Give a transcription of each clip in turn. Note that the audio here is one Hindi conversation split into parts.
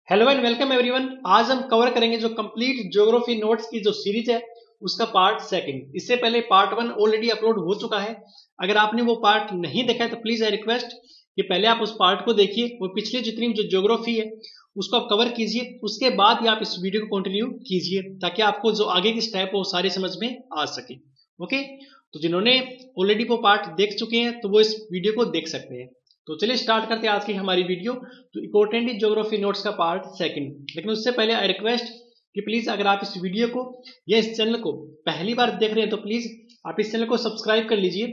Hello and welcome everyone. आज हम कवर करेंगे जो कंप्लीट ज्योग्राफी नोट्स की जो सीरीज है उसका पार्ट सेकंड। इससे पहले पार्ट वन ऑलरेडी अपलोड हो चुका है। अगर आपने वो पार्ट नहीं देखा है तो प्लीज आई रिक्वेस्ट कि पहले आप उस पार्ट को देखिए और पिछली जितनी जो ज्योग्राफी है उसको आप कवर कीजिए, उसके बाद ही आप इस वीडियो को कंटिन्यू कीजिए ताकि आपको जो आगे की स्टेप हो सारी समझ में आ सके। ओके, तो जिन्होंने ऑलरेडी वो पार्ट देख चुके हैं तो वो इस वीडियो को देख सकते हैं। तो चलिए स्टार्ट करते हैं आज की हमारी वीडियो। तो इम्पोर्टेंट ज्योग्राफी नोट्स का पार्ट सेकंड। लेकिन उससे पहले आई रिक्वेस्ट कि प्लीज अगर आप इस वीडियो को या इस चैनल को पहली बार देख रहे हैं तो प्लीज आप इस चैनल को सब्सक्राइब कर लीजिए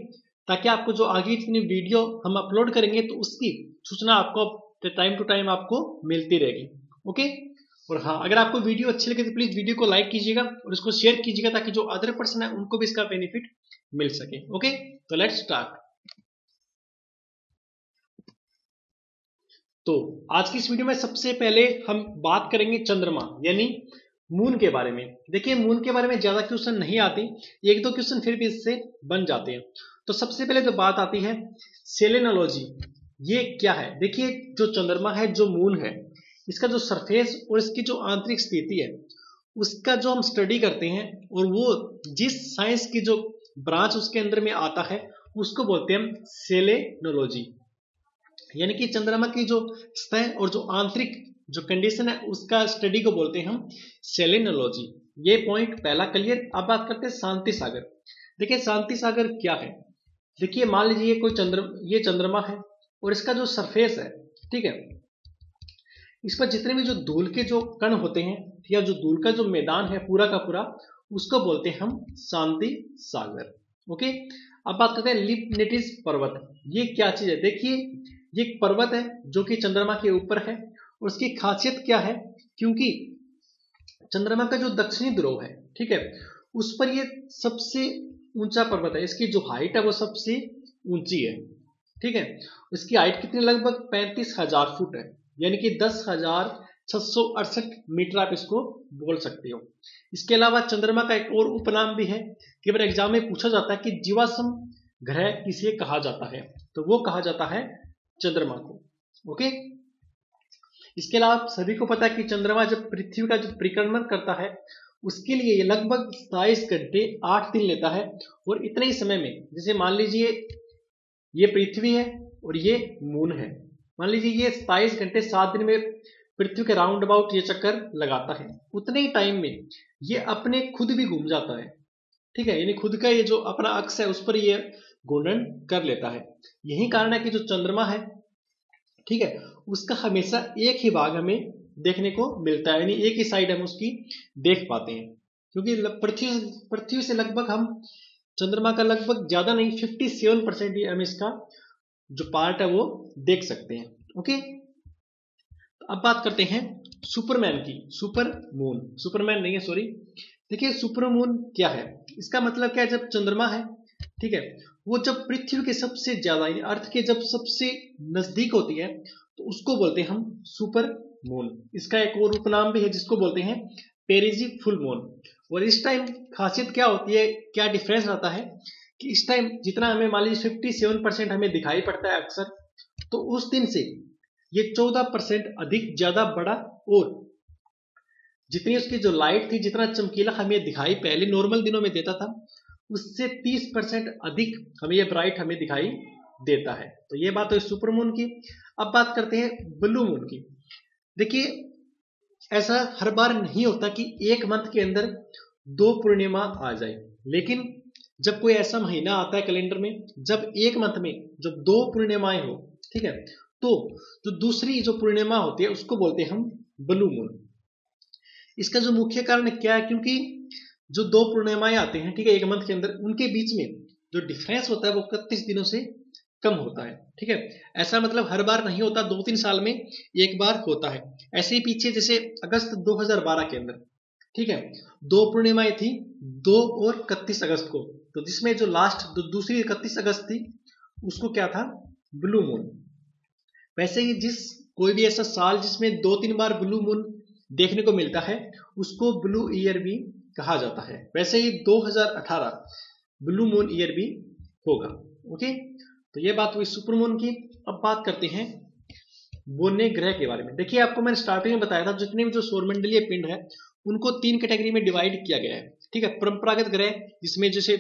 ताकि आपको जो आगे जितनी वीडियो हम अपलोड करेंगे तो उसकी सूचना आपको टाइम टू टाइम आपको मिलती रहेगी। ओके, और हाँ, अगर आपको वीडियो अच्छी लगे तो प्लीज वीडियो को लाइक कीजिएगा और इसको शेयर कीजिएगा ताकि जो अदर पर्सन है उनको भी इसका बेनिफिट मिल सके। ओके, तो लेट्स स्टार्ट। तो आज की इस वीडियो में सबसे पहले हम बात करेंगे चंद्रमा यानी मून के बारे में। देखिए, मून के बारे में ज्यादा क्वेश्चन नहीं आते, एक दो क्वेश्चन फिर भी इससे बन जाते हैं। तो सबसे पहले तो बात आती है सेलेनोलॉजी। ये क्या है? देखिए, जो चंद्रमा है, जो मून है, इसका जो सरफेस और इसकी जो आंतरिक स्थिति है उसका जो हम स्टडी करते हैं और वो जिस साइंस की जो ब्रांच उसके अंदर में आता है उसको बोलते हैं हम सेलेनोलॉजी। यानी कि चंद्रमा की जो सतह और जो आंतरिक जो कंडीशन है उसका स्टडी को बोलते हैं हम सेलेनोलॉजी। ये पॉइंट पहला क्लियर। अब बात करते हैं शांति सागर। देखिए, शांति सागर क्या है? देखिए, मान लीजिए ये चंद्रमा है और इसका जो सरफेस है, ठीक है, इस पर जितने भी जो धूल के जो कण होते हैं या जो धूल का जो मैदान है पूरा का पूरा, उसको बोलते हैं हम शांति सागर। ओके, अब बात करते हैं लिपनेटिस पर्वत। ये क्या चीज है? देखिए, ये एक पर्वत है जो कि चंद्रमा के ऊपर है और उसकी खासियत क्या है? क्योंकि चंद्रमा का जो दक्षिणी ध्रुव है, ठीक है, उस पर ये सबसे ऊंचा पर्वत है। इसकी जो हाइट है वो सबसे ऊंची है, ठीक है। इसकी हाइट कितनी? लगभग 35,000 फुट है, यानी कि 10,668 मीटर आप इसको बोल सकते हो। इसके अलावा चंद्रमा का एक और उपनाम भी है कि बार एग्जाम में पूछा जाता है कि जीवाश्म ग्रह किसे कहा जाता है, तो वो कहा जाता है चंद्रमा को। ओके, इसके अलावा आप सभी को पता है कि चंद्रमा जब पृथ्वी का जब परिक्रमण करता है उसके लिए ये लगभग 27 घंटे 8 दिन लेता है। और इतने ही समय में, जैसे मान लीजिए ये पृथ्वी है और ये मून है, मान लीजिए ये 27 घंटे 7 दिन में पृथ्वी के राउंड अबाउट ये चक्कर लगाता है, उतने ही टाइम में ये अपने खुद भी घूम जाता है, ठीक है। यानी खुद का ये जो अपना अक्ष है उस पर ये घूर्णन कर लेता है। यही कारण है कि जो चंद्रमा है, ठीक है, उसका हमेशा एक ही भाग हमें देखने को मिलता है, यानी एक ही साइड हम उसकी देख पाते हैं। क्योंकि पृथ्वी से लगभग हम चंद्रमा का लगभग ज्यादा नहीं 57% ही हम इसका जो पार्ट है वो देख सकते हैं। ओके, तो अब बात करते हैं सुपरमैन की। सुपरमैन नहीं है, सॉरी। देखिए, सुपरमून क्या है? इसका मतलब क्या है? जब चंद्रमा है, ठीक है, वो जब पृथ्वी के सबसे ज्यादा यानी अर्थ के जब सबसे नजदीक होती है तो उसको बोलते हैं हम सुपर मून। इसका एक और उपनाम भी है जिसको बोलते हैं पेरिजी फुल मून। और इस टाइम खासियत क्या होती है, क्या डिफरेंस आता है कि इस टाइम जितना हमें मान लीजिए 57% हमें दिखाई पड़ता है अक्सर, तो उस दिन से ये 14% अधिक ज्यादा बड़ा, और जितनी उसकी जो लाइट थी, जितना चमकीला हमें दिखाई पहले नॉर्मल दिनों में देता था, उससे 30% अधिक हमें ये ब्राइट हमें दिखाई देता है। तो ये बात है सुपरमून की। अब बात करते हैं ब्लू मून की। देखिए, ऐसा हर बार नहीं होता कि एक मंथ के अंदर 2 पूर्णिमा आ जाए, लेकिन जब कोई ऐसा महीना आता है कैलेंडर में जब एक मंथ में जब 2 पूर्णिमाएं हो, ठीक है, तो जो दूसरी जो पूर्णिमा होती है उसको बोलते हैं हम ब्लू मून। इसका जो मुख्य कारण क्या है? क्योंकि जो 2 पूर्णिमाएं आते हैं, ठीक है, एक मंथ के अंदर, उनके बीच में जो डिफरेंस होता है वो 31 दिनों से कम होता है, ठीक है। ऐसा मतलब हर बार नहीं होता, 2-3 साल में एक बार होता है। ऐसे ही पीछे जैसे अगस्त 2012 के अंदर, ठीक है, 2 पूर्णिमाएं थी, 2 और 31 अगस्त को, तो जिसमें जो लास्ट दूसरी 31 अगस्त थी उसको क्या था? Blue moon. वैसे ही कोई भी ऐसा साल जिसमें 2-3 बार ब्लू मून देखने को मिलता है उसको ब्लू ईयर भी कहा जाता है। वैसे ही 2018 ब्लू मून ईयर भी होगा। ओके, तो ये बात हुई सुपर मून की। अब बात करते हैं बोने ग्रह के बारे में। देखिए आपको मैंने स्टार्टिंग में बताया था जितने भी जो सौरमंडलीय पिंड है उनको 3 कैटेगरी में डिवाइड किया गया है, ठीक है। परंपरागत ग्रह जिसमें जैसे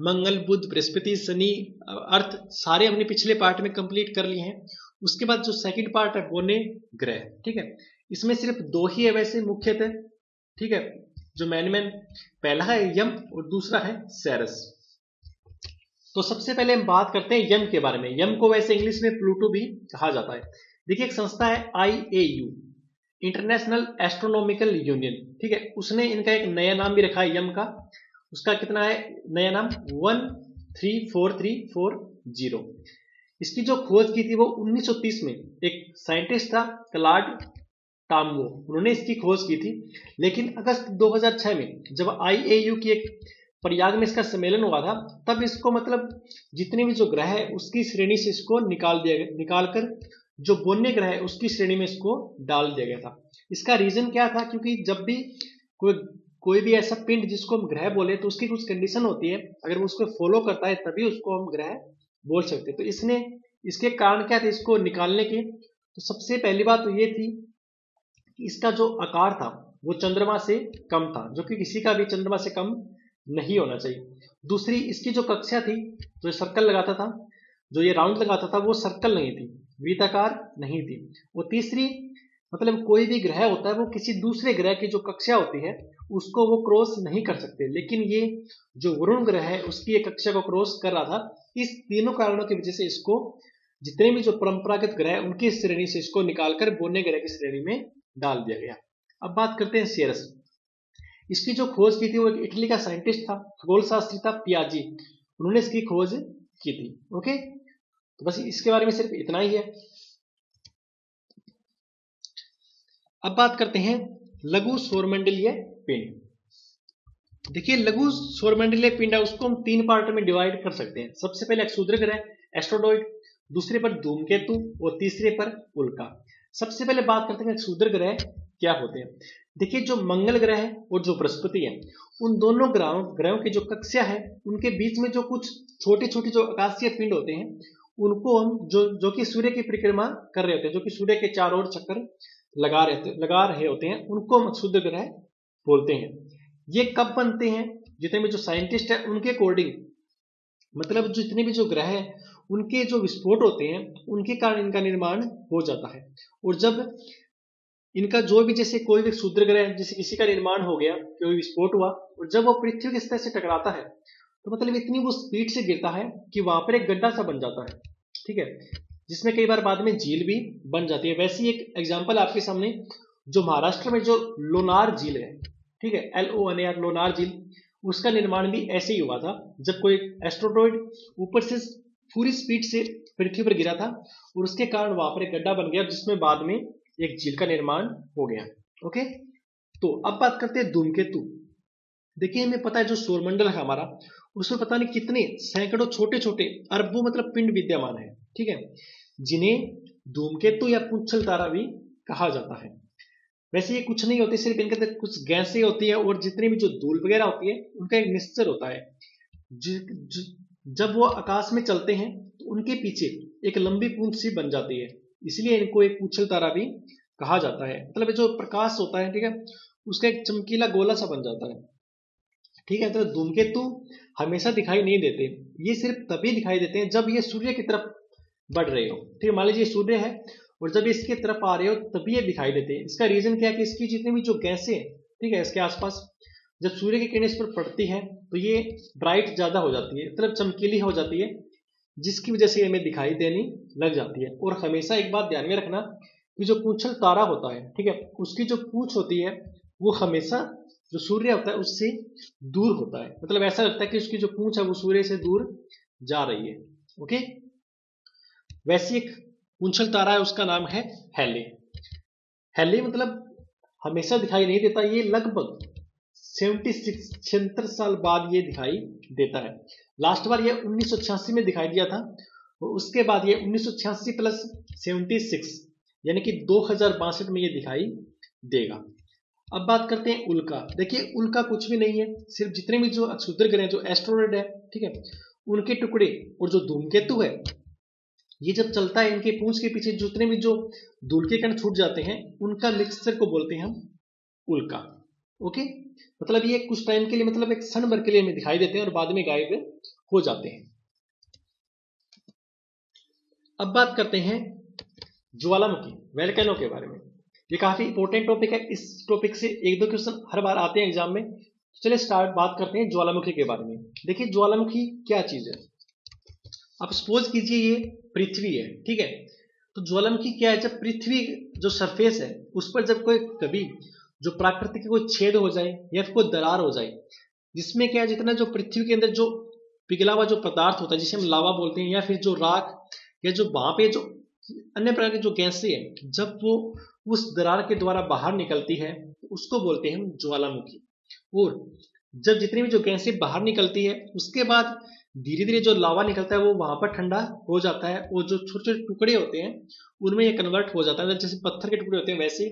मंगल, बुध, बृहस्पति, शनि, अर्थ सारे हमने पिछले पार्ट में कंप्लीट कर लिए हैं। उसके बाद जो सेकंड पार्ट है बोने ग्रह, ठीक है। इसमें सिर्फ 2 ही है वैसे मुख्यतः, ठीक है, जो मैन पहला है यम और दूसरा है सेरस। तो सबसे पहले हम बात करते हैं यम के बारे में। यम को वैसे इंग्लिश में प्लूटो भी कहा जाता है। देखिए एक संस्था है IAU, इंटरनेशनल एस्ट्रोनॉमिकल यूनियन, ठीक है, उसने इनका एक नया नाम भी रखा है यम का। उसका कितना है नया नाम 134340। इसकी जो खोज की थी वो 1930 में एक साइंटिस्ट था क्लाड टाम्बो, उन्होंने इसकी खोज की थी। लेकिन अगस्त 2006 में जब IAU की एक प्रयाग में इसका सम्मेलन हुआ था तब इसको मतलब जितने भी जो ग्रह है उसकी श्रेणी से इसको निकाल कर जो बोन्य ग्रह है उसकी श्रेणी में इसको डाल दिया गया था। इसका रीजन क्या था, क्योंकि जब भी कोई भी ऐसा पिंड जिसको हम ग्रह बोले तो उसकी कुछ कंडीशन होती है, अगर वो उसको फॉलो करता है तभी उसको हम ग्रह बोल सकते। तो इसने इसके कारण क्या थे इसको निकालने के, तो सबसे पहली बात तो ये थी कि इसका जो आकार था वो चंद्रमा से कम था, जो कि किसी का भी चंद्रमा से कम नहीं होना चाहिए। दूसरी इसकी जो कक्षा थी, जो सर्कल लगाता था, जो ये राउंड लगाता था वो सर्कल नहीं थी, वृत्ताकार नहीं थी। और तीसरी मतलब कोई भी ग्रह होता है वो किसी दूसरे ग्रह की जो कक्षा होती है उसको वो क्रॉस नहीं कर सकते, लेकिन ये जो वरुण ग्रह है उसकी एक कक्षा को क्रॉस कर रहा था। इस तीनों कारणों की वजह से इसको जितने भी जो परंपरागत ग्रह है उनकी श्रेणी से इसको निकालकर बोने ग्रह की श्रेणी में डाल दिया गया। अब बात करते हैं सेरस। इसकी जो खोज की थी वो एक इटली का साइंटिस्ट था, खगोल शास्त्री था, पियाजी, उन्होंने इसकी खोज की थी। ओके, तो बस इसके बारे में सिर्फ इतना ही है। अब बात करते हैं लघु सौरमंडलीय पिंड। देखिए लघु सौरमंडलीय पिंड है उसको हम 3 पार्ट में डिवाइड कर सकते हैं। सबसे पहले क्षुद्र ग्रह एस्ट्रोनॉइड, दूसरे पर धूमकेतु और तीसरे पर उल्का। सबसे पहले बात करते हैं क्षुद्र ग्रह क्या होते हैं। देखिए जो मंगल ग्रह है और जो बृहस्पति है उन दोनों ग्रहों की जो कक्षा है उनके बीच में जो कुछ छोटे छोटे जो आकाशीय पिंड होते हैं उनको हम जो कि सूर्य की परिक्रमा कर रहे होते हैं, जो कि सूर्य के चारों ओर चक्कर लगा रहे होते हैं, उनको हम क्षुद्र ग्रह बोलते हैं। ये कब बनते हैं, जितने भी जो साइंटिस्ट है उनके अकॉर्डिंग, मतलब जितने भी जो ग्रह है उनके जो विस्फोट होते हैं उनके कारण इनका निर्माण हो जाता है। और जब इनका जो भी जैसे कोई भी क्षुद्र ग्रह जैसे किसी का निर्माण हो गया, कोई विस्फोट हुआ और जब वो पृथ्वी के सतह से टकराता है तो मतलब इतनी वो स्पीड से गिरता है कि वहां पर एक गड्ढा सा बन जाता है, ठीक है, जिसमें कई बार बाद में झील भी बन जाती है। वैसे ही एक एग्जांपल आपके सामने जो महाराष्ट्र में जो लोनार झील है, ठीक है, LONAR लोनार झील, उसका निर्माण भी ऐसे ही हुआ था जब कोई एस्ट्रोनॉइड ऊपर से पूरी स्पीड से पृथ्वी पर गिरा था और उसके कारण वहां पर एक गड्ढा बन गया जिसमें बाद में एक झील का निर्माण हो गया। ओके, तो अब बात करते हैं धूमकेतु। देखिए हमें पता है जो सौरमंडल है हमारा उसमें पता नहीं कितने सैकड़ों छोटे छोटे अरबों मतलब पिंड विद्यमान है, ठीक है, जिन्हें धूमकेतु या पुंछल तारा भी कहा जाता है। वैसे ये कुछ नहीं होते, सिर्फ इनके अंदर कुछ गैसें होती है और जितनी भी जो धूल वगैरह होती है उनका एक मिक्सचर होता है। जब वो आकाश में चलते हैं तो उनके पीछे एक लंबी पूंछ सी बन जाती है, इसलिए इनको एक पुंछल तारा भी कहा जाता है। मतलब जो प्रकाश होता है, ठीक है, उसका एक चमकीला गोला सा बन जाता है, ठीक है। तो धूमकेतु हमेशा दिखाई नहीं देते, ये सिर्फ तभी दिखाई देते हैं जब ये सूर्य की तरफ बढ़ रहे हो, ठीक है। मान लीजिए सूर्य है और जब इसके तरफ आ रहे हो तभी ये दिखाई देते हैं। इसका रीजन क्या है कि इसकी जितनी भी जो गैसें हैं, ठीक है, इसके आसपास जब सूर्य की किरणें इस पर पड़ती है तो ये ब्राइट ज्यादा हो जाती है, मतलब चमकीली हो जाती है, जिसकी वजह से हमें दिखाई देनी लग जाती है। और हमेशा एक बात ध्यान में रखना कि जो पूंछल तारा होता है, ठीक है, उसकी जो पूंछ होती है वो हमेशा जो सूर्य होता है उससे दूर होता है, मतलब ऐसा लगता है कि उसकी जो पूंछ है वो सूर्य से दूर जा रही है। ओके, वैसे एक पूंछल तारा है उसका नाम है हेले। हेले मतलब हमेशा दिखाई नहीं देता, ये लगभग 76 साल बाद ये दिखाई देता है। लास्ट बार ये 1986 में दिखाई दिया था और उसके बाद ये 1986 प्लस 76 यानी कि 2062 में ये दिखाई देगा। अब बात करते हैं उल्का। देखिए उल्का कुछ भी नहीं है, सिर्फ जितने भी जो क्षुद्र ग्रह जो एस्ट्रॉयड है, ठीक है, उनके टुकड़े और जो धूमकेतु है ये जब चलता है इनके पूंछ के पीछे जितने भी जो धूल के कण छूट जाते हैं उनका मिक्सचर को बोलते हैं हम उल्का। ओके, मतलब ये कुछ टाइम के लिए, मतलब एक क्षण भर के लिए हमें दिखाई देते हैं और बाद में गायब हो जाते हैं। अब बात करते हैं ज्वालामुखी वोल्केनो के बारे में। ये काफी इंपॉर्टेंट टॉपिक है, इस टॉपिक से एक दो क्वेश्चन हर बार आते हैं एग्जाम में। चलिए स्टार्ट बात करते हैं ज्वालामुखी के बारे में। देखिए ज्वालामुखी क्या चीज है। आप सपोज कीजिए ये पृथ्वी है, ठीक है, तो ज्वालामुखी क्या है, जब पृथ्वी जो सरफेस है उस पर जब कोई कभी जो प्राकृतिक कोई छेद हो जाए या फिर कोई दरार हो जाए, जिसमें क्या है जितना जो पृथ्वी के अंदर जो पिघला हुआ जो पदार्थ होता है जिसे हम लावा बोलते हैं, या फिर जो राख या जो वहां पे जो अन्य प्रकार की जो गैसें है, जब वो उस दरार के द्वारा बाहर निकलती है तो उसको बोलते हैं हम ज्वालामुखी। और जब जितनी भी जो गैसें बाहर निकलती है उसके बाद धीरे धीरे जो लावा निकलता है वो वहां पर ठंडा हो जाता है और जो छोटे छोटे टुकड़े होते हैं उनमें ये कन्वर्ट हो जाता है। जैसे पत्थर के टुकड़े होते हैं वैसे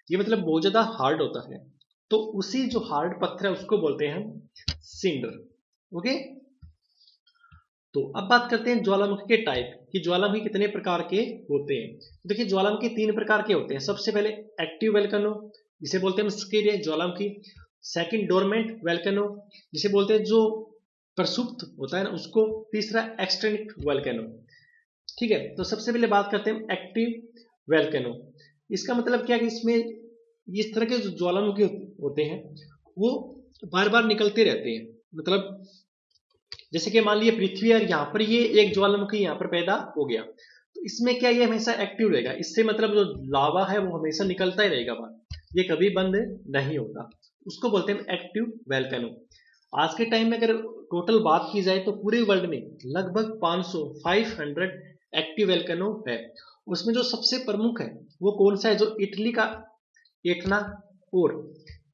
ये मतलब बहुत ज्यादा हार्ड होता है, तो उसी जो हार्ड पत्थर है उसको बोलते हैं हम सिंडर। ओके, तो अब बात करते हैं ज्वालामुखी के टाइप कि ज्वालामुखी कितने प्रकार के होते हैं। तो देखिए ज्वालामुखी 3 प्रकार के होते हैं। सबसे पहले एक्टिव वोल्केनो जिसे बोलते हैं सक्रिय ज्वालामुखी। सेकंड डोरमेंट वोल्केनो जिसे बोलते हैं जो प्रसुप्त होता है ना उसको। तीसरा एक्सटिंक्ट वोल्केनो। ठीक है, तो सबसे पहले बात करते हैं एक्टिव वोल्केनो। इसका मतलब क्या है कि इसमें इस तरह के जो ज्वालामुखी होते हैं वो बार बार निकलते रहते हैं। मतलब जैसे कि मान लीजिए पृथ्वी और यहाँ पर ये एक ज्वालामुखी यहाँ पर पैदा हो गया, तो इसमें क्या ये हमेशा एक्टिव रहेगा। इससे मतलब जो लावा है वो हमेशा निकलता ही रहेगा बाहर, ये कभी बंद नहीं होता। उसको बोलते हैं एक्टिव वोल्केनो। आज के टाइम में अगर टोटल बात की जाए तो पूरे वर्ल्ड में लगभग 500 एक्टिव वोल्केनो है। उसमें जो सबसे प्रमुख है वो कौन सा है, जो इटली का एटना और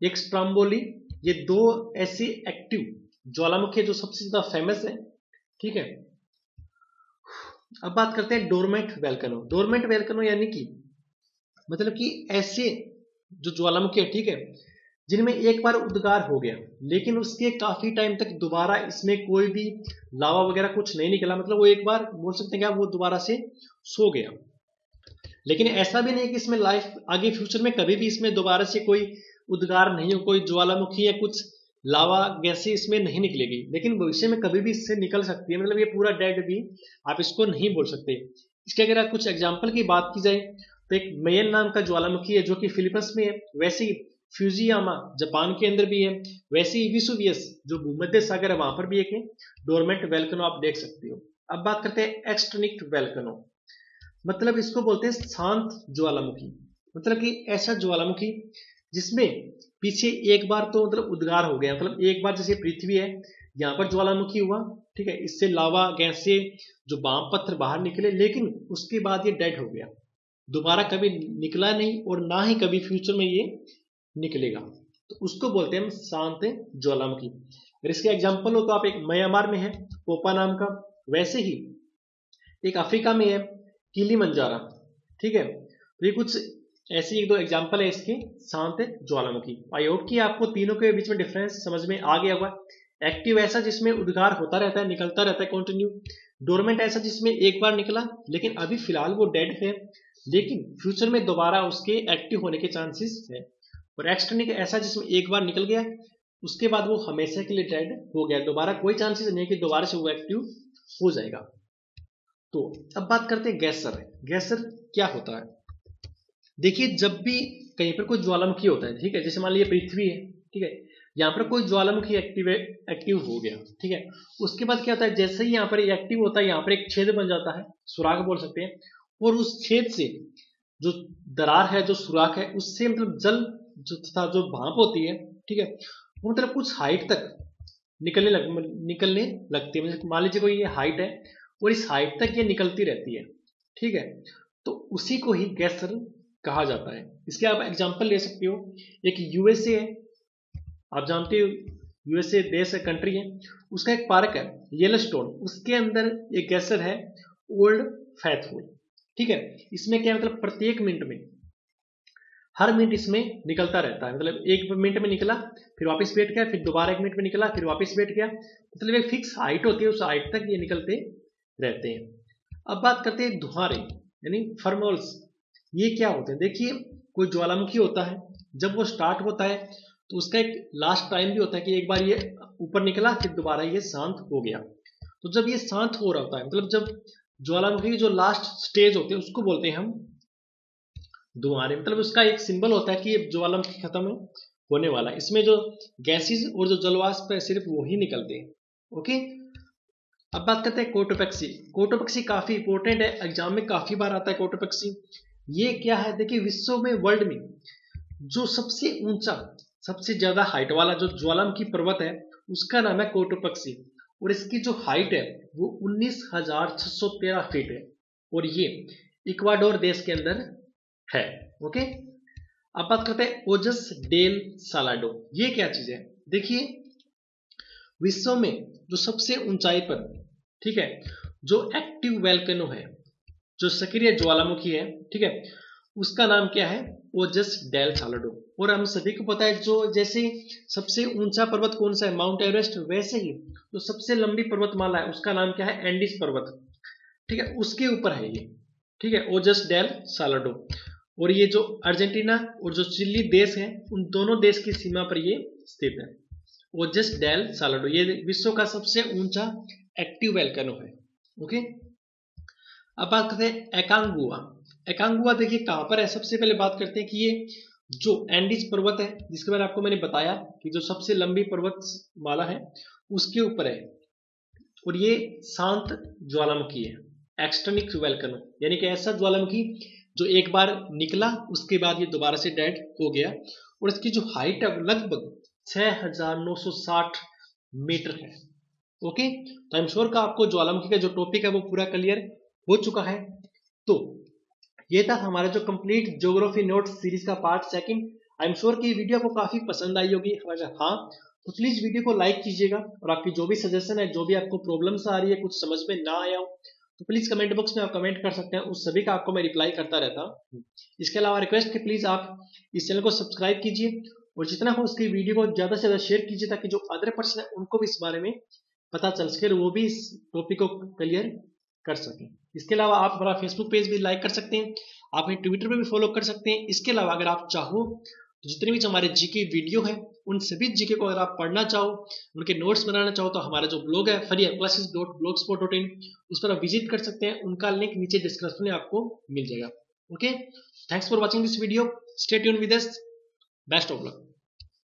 एक स्ट्रोम्बोली, ये 2 ऐसी एक्टिव ज्वालामुखी जो सबसे ज्यादा फेमस है। ठीक है, अब बात करते हैं डोरमेंट वोल्केनो। डोरमेंट वोल्केनो यानी कि मतलब कि ऐसे जो ज्वालामुखी है, ठीक है, जिनमें एक बार उद्गार हो गया लेकिन उसके काफी टाइम तक दोबारा इसमें कोई भी लावा वगैरह कुछ नहीं निकला। मतलब वो एक बार बोल सकते हैं क्या वो दोबारा से सो गया, लेकिन ऐसा भी नहीं कि इसमें लाइफ आगे फ्यूचर में कभी भी इसमें दोबारा से कोई उद्गार नहीं हो, कोई ज्वालामुखी या कुछ लावा गैसें इसमें नहीं निकलेगी, लेकिन भविष्य में कभी भी इससे निकल सकती है। मतलब ये पूरा डेड भी आप इसको नहीं बोल सकते। इसके अगर कुछ एग्जाम्पल की बात की जाए तो एक मेयन नाम का ज्वालामुखी है जो कि फिलीपींस में है, वैसे ही फ्यूजियामा जापान के अंदर भी है, वैसे ही विसुवियस जो भूमध्य सागर है वहां पर भी एक है डोरमेंट वोल्केनो आप देख सकते हो। अब बात करते हैं एक्सटिंक्ट वोल्केनो। मतलब इसको बोलते हैं शांत ज्वालामुखी। मतलब कि ऐसा ज्वालामुखी जिसमें पीछे एक बार तो मतलब उद्गार हो गया, मतलब एक बार जैसे पृथ्वी है यहाँ पर ज्वालामुखी हुआ, ठीक है, इससे लावा गैस से जो बाम पत्थर बाहर निकले, लेकिन उसके बाद ये डेड हो गया, दोबारा कभी निकला नहीं और ना ही कभी फ्यूचर में ये निकलेगा, तो उसको बोलते हैं हम शांत ज्वालामुखी। अगर इसके एग्जाम्पल हो तो आप एक म्यांमार में है पोपा नाम का, वैसे ही एक अफ्रीका में है किलिमंजारो। ठीक है, तो ये कुछ ऐसी 1-2 एग्जाम्पल है इसके शांत ज्वालामुखी। आई होप कि आपको तीनों के बीच में डिफरेंस समझ में आ गया होगा। एक्टिव ऐसा जिसमें उद्गार होता रहता है, निकलता रहता है कंटिन्यू। डोरमेंट ऐसा जिसमें एक बार निकला लेकिन अभी फिलहाल वो डेड है, लेकिन फ्यूचर में दोबारा उसके एक्टिव होने के चांसेस है। और एक्सटिंक्ट ऐसा जिसमें एक बार निकल गया उसके बाद वो हमेशा के लिए डेड हो गया, दोबारा कोई चांसेस नहीं कि दोबारा से वो एक्टिव हो जाएगा। तो अब बात करते हैं गैसर। गैसर क्या होता है। देखिए जब भी कहीं पर कोई ज्वालामुखी होता है, ठीक है, जैसे मान लीजिए पृथ्वी है, ठीक है, यहाँ पर कोई ज्वालामुखी एक्टिव हो गया, ठीक है, उसके बाद क्या होता है, जैसे ही यहाँ पर एक्टिव होता है यहाँ पर एक छेद बन जाता है, सुराख बोल सकते हैं, और उस छेद से जो दरार है, जो सुराख है, उससे मतलब जल जो तथा जो भाप होती है, ठीक है, वो मतलब कुछ हाइट तक निकलने लगती है। मान लीजिए कोई ये हाइट है और इस हाइट तक ये निकलती रहती है, ठीक है, तो उसी को ही गैसर कहा जाता है। इसके आप एग्जांपल ले सकते हो, एक यूएसए है, आप जानते हो यूएसए देश है, कंट्री है, उसका एक पार्क है येलोस्टोन, उसके अंदर एक गैसर है ओल्ड फैथफुल। ठीक है, इसमें क्या मतलब प्रत्येक मिनट में हर मिनट इसमें निकलता रहता है, मतलब 1 मिनट में निकला फिर वापस बैठ गया, फिर दोबारा 1 मिनट में निकला फिर वापस बैठ गया, मतलब एक फिक्स हाइट होती है, उस हाइट तक ये निकलते रहते हैं। अब बात करते हैं धुआंरे यानी फर्मोल्स। ये क्या होते हैं? देखिए, कोई ज्वालामुखी होता है, जब वो स्टार्ट होता है तो उसका एक लास्ट टाइम भी होता है कि एक बार ये ऊपर निकला फिर दोबारा ये शांत हो गया। तो जब ये शांत हो रहा होता है, मतलब जब ज्वालामुखी की जो लास्ट स्टेज होते हैं उसको बोलते हैं हम धुआंरे। मतलब उसका एक सिंबल होता है कि ये ज्वालामुखी खत्म होने वाला है। इसमें जो गैसेस और जो जलवाष्प है सिर्फ वो ही निकलते हैं। ओके, अब बात करते हैं कोटोपेक्सी। कोटोपेक्सी काफी इंपॉर्टेंट है, एग्जाम में काफी बार आता है कोटोपेक्सी। ये क्या है? देखिए, विश्व में, वर्ल्ड में जो सबसे ऊंचा, सबसे ज्यादा हाइट वाला जो ज्वालामुखी पर्वत है उसका नाम है कोटोपेक्सी, और इसकी जो हाइट है वो 19,613 फीट है, और ये इक्वाडोर देश के अंदर है। ओके, अब बात करते हैं ओजस डेल सालाडो। ये क्या चीज है? देखिए, विश्व में जो सबसे ऊंचाई पर, ठीक है, जो एक्टिव वोल्केनो है, जो सक्रिय ज्वालामुखी है, ठीक है, उसका नाम क्या है? ओजस डेल सालाडो। और हम सभी को पता है, जो जैसे सबसे ऊंचा पर्वत कौन सा है? Mount Everest. वैसे ही जो सबसे लंबी पर्वतमाला है उसका नाम क्या है? एंडीज पर्वत। ठीक है, उसके ऊपर है ये। ठीक है, ओजस डेल सालाडो। और ये जो अर्जेंटीना और जो चिली देश है उन दोनों देश की सीमा पर ये स्थित है। ओजस डेल सालाडो ये विश्व का सबसे ऊंचा एक्टिव वोल्केनो है। ओके, अब बात करते हैं एकांगुआ। एकांगुआ देखिए कहां पर है? सबसे पहले बात करते हैं कि ये जो एंडीज पर्वत है, जिसके बारे में आपको मैंने बताया कि जो सबसे लंबी पर्वतमाला है उसके ऊपर है, और ये शांत ज्वालामुखी है, एक्सटर्निक वोल्केनो, यानी कि ऐसा ज्वालामुखी जो एक बार निकला उसके बाद ये दोबारा से डेड हो गया, और इसकी जो हाइट है लगभग 6,960 मीटर है। ओके, तो आई एम श्योर का आपको ज्वालामुखी का जो टॉपिक है वो पूरा क्लियर हो चुका है। तो ये था हमारा जो कंप्लीट ज्योग्राफी नोट्स सीरीज का part second. I am sure कि ये वीडियो आपको काफी पसंद आई होगी। अगर हाँ, तो प्लीज वीडियो को लाइक कीजिएगा, और आपकी जो भी सजेशन है, जो भी आपको प्रॉब्लम्स आ रही है, कुछ समझ में ना आया हो, तो प्लीज कमेंट बॉक्स में आप कमेंट कर सकते हैं, उस सभी का आपको मैं रिप्लाई करता रहता हूँ। इसके अलावा रिक्वेस्ट कि प्लीज आप इस चैनल को सब्सक्राइब कीजिए, और जितना हो उसकी वीडियो को ज्यादा से ज्यादा शेयर कीजिए, ताकि जो अदर पर्सन है उनको भी इस बारे में पता चल सके, वो भी इस टॉपिक को क्लियर कर सकें। इसके अलावा आप हमारा फेसबुक पेज भी लाइक कर सकते हैं, आप हमें ट्विटर पे भी फॉलो कर सकते हैं। इसके अलावा अगर आप चाहो तो जितने भी जो हमारे जीके वीडियो है उन सभी जीके को अगर आप पढ़ना चाहो, उनके नोट्स बनाना चाहो, तो हमारा जो ब्लॉग है fariaclasses.blogspot.in उस पर आप विजिट कर सकते हैं। उनका लिंक नीचे डिस्क्रिप्शन में आपको मिल जाएगा। Okay, thanks for watching this video, stay tuned with us, best of luck.